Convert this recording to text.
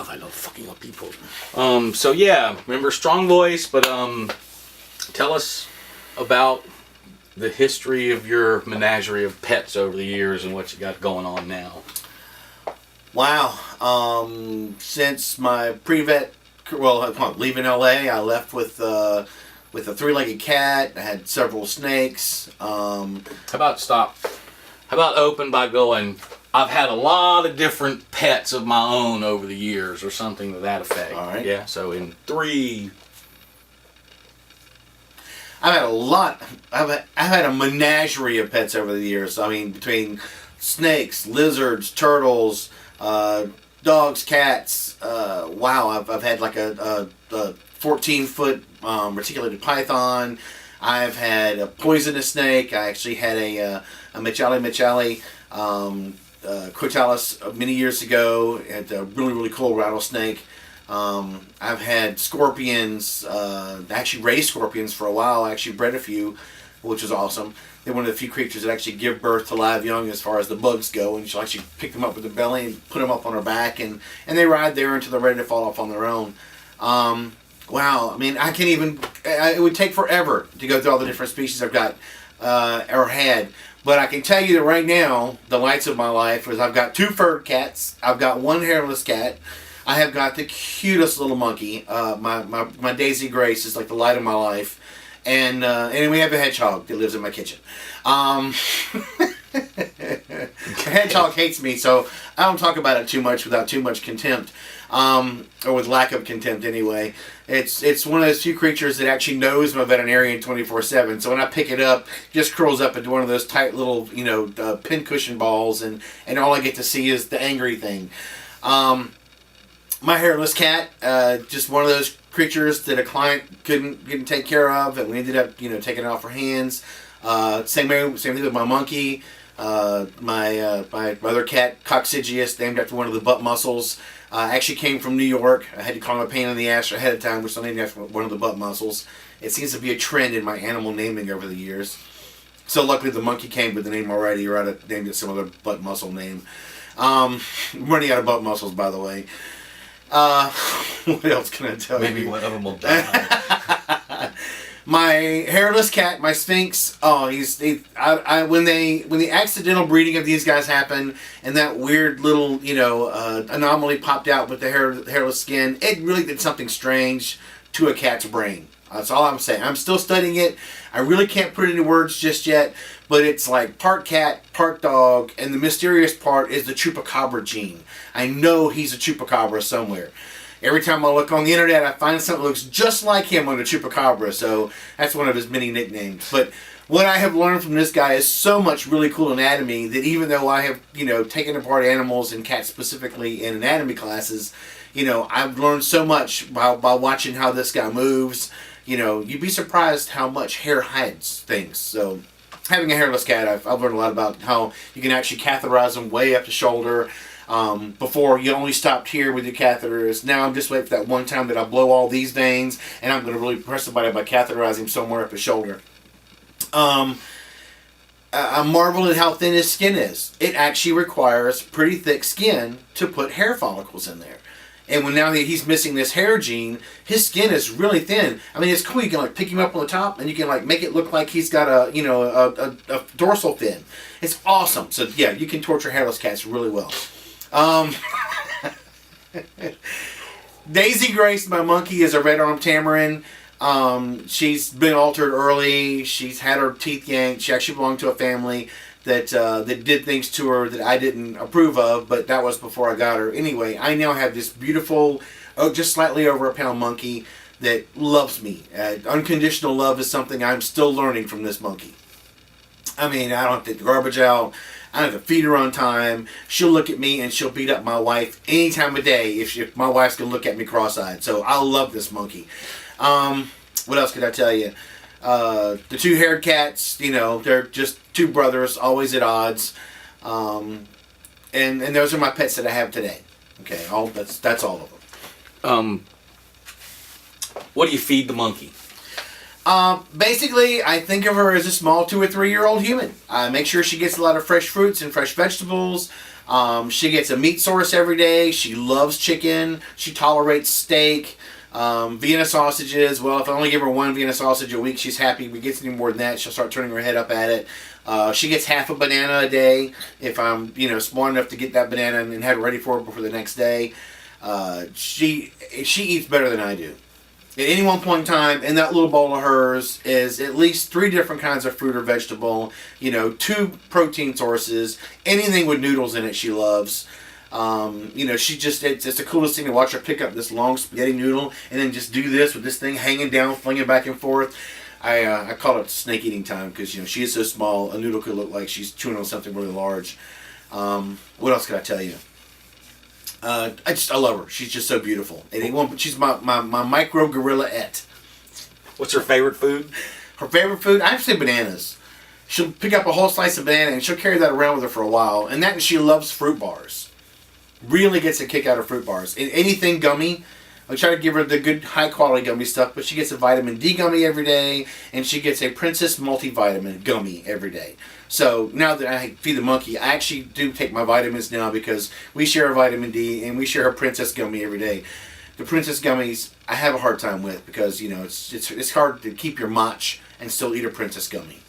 I love fucking up people. So yeah, remember, strong voice, but tell us about the history of your menagerie of pets over the years and what you got going on now. Wow. Since my pre-vet, leaving LA, I left with a three-legged cat. I had several snakes. How about open by going, I've had a lot of different pets of my own over the years, or something to that effect. All right. Yeah, so in 3... I've had a lot. I've had a menagerie of pets over the years. I mean, between snakes, lizards, turtles, dogs, cats. Wow, I've had like a 14-foot reticulated python. I've had a poisonous snake. I actually had a Mechali Crotalis many years ago. Had a really cool rattlesnake. I've had scorpions. Actually raised scorpions for a while. I actually bred a few, which was awesome. They're one of the few creatures that actually give birth to live young as far as the bugs go, and she'll actually pick them up with the belly and put them up on her back, and they ride there until they're ready to fall off on their own. Wow, I mean, I can't even, it would take forever to go through all the different species I've got, or had. But I can tell you that right now, the lights of my life is I've got 2 furred cats, I've got 1 hairless cat, I have got the cutest little monkey. My Daisy Grace is like the light of my life. And we have a hedgehog that lives in my kitchen. The hedgehog hates me, so I don't talk about it too much without too much contempt. Or with lack of contempt anyway. It's one of those few creatures that actually knows my veterinarian 24/7. So when I pick it up, it just curls up into one of those tight little, pincushion balls, and all I get to see is the angry thing. My hairless cat, just one of those creatures that a client couldn't take care of, and we ended up, taking it off her hands. Same thing with my monkey. My other cat, Coccygius, named after one of the butt muscles, actually came from New York. I had to call him a pain in the ass ahead of time, which I named after one of the butt muscles. It seems to be a trend in my animal naming over the years. So luckily the monkey came with the name already, or I'd have named it some other butt muscle name. I'm running out of butt muscles, by the way. What else can I tell you? Maybe one of them will die. My hairless cat, my Sphinx. Oh, when the accidental breeding of these guys happened, and that weird little anomaly popped out with the hairless skin, it really did something strange to a cat's brain. That's all I'm saying. I'm still studying it. I really can't put it into words just yet, but it's like part cat, part dog, and the mysterious part is the chupacabra gene. I know he's a chupacabra somewhere. Every time I look on the internet, I find something that looks just like him on a chupacabra, so that's one of his many nicknames. But what I have learned from this guy is so much really cool anatomy that even though I have, taken apart animals and cats specifically in anatomy classes, I've learned so much by watching how this guy moves. You'd be surprised how much hair hides things. So having a hairless cat, I've learned a lot about how you can actually catheterize them way up the shoulder. Before you only stopped here with your catheters. Now I'm just waiting for that one time that I blow all these veins, and I'm going to really impress somebody by catheterizing somewhere up his shoulder. I marvel at how thin his skin is. It actually requires pretty thick skin to put hair follicles in there. And now that he's missing this hair gene, his skin is really thin. I mean, it's cool. You can pick him up on the top, and you can make it look like he's got a dorsal fin. It's awesome. So yeah, you can torture hairless cats really well. Daisy Grace, my monkey, is a red-armed tamarin. She's been altered early. She's had her teeth yanked. She actually belonged to a family that did things to her that I didn't approve of, but that was before I got her. Anyway, I now have this beautiful, just slightly over a pound monkey that loves me. Unconditional love is something I'm still learning from this monkey. I mean, I don't have to take the garbage out. I have to feed her on time. She'll look at me and she'll beat up my wife any time of day if my wife's going to look at me cross-eyed. So I love this monkey. What else could I tell you? The 2 haired cats, they're just 2 brothers, always at odds. And those are my pets that I have today. Okay, that's all of them. What do you feed the monkey? Basically, I think of her as a small 2 or 3 year old human. I make sure she gets a lot of fresh fruits and fresh vegetables. She gets a meat source every day. She loves chicken. She tolerates steak. Vienna sausages. Well, if I only give her one Vienna sausage a week, she's happy. If it gets any more than that, she'll start turning her head up at it. She gets half a banana a day if I'm, smart enough to get that banana and have it ready for her before the next day. She eats better than I do. At any one point in time, in that little bowl of hers is at least 3 different kinds of fruit or vegetable, 2 protein sources, anything with noodles in it she loves. It's the coolest thing to watch her pick up this long spaghetti noodle and then just do this with this thing hanging down, flinging back and forth. I call it snake eating time because, she is so small, a noodle could look like she's chewing on something really large. What else can I tell you? I love her. She's just so beautiful. She's my micro gorilla-ette. What's her favorite food? Her favorite food? I have to say bananas. She'll pick up a whole slice of banana and she'll carry that around with her for a while. And she loves fruit bars. Really gets a kick out of fruit bars. Anything gummy. I try to give her the good high quality gummy stuff, but she gets a vitamin D gummy every day and she gets a Princess multivitamin gummy every day. So now that I feed the monkey, I actually do take my vitamins now because we share a vitamin D and we share a Princess gummy every day. The Princess gummies I have a hard time with because it's hard to keep your mach and still eat a Princess gummy.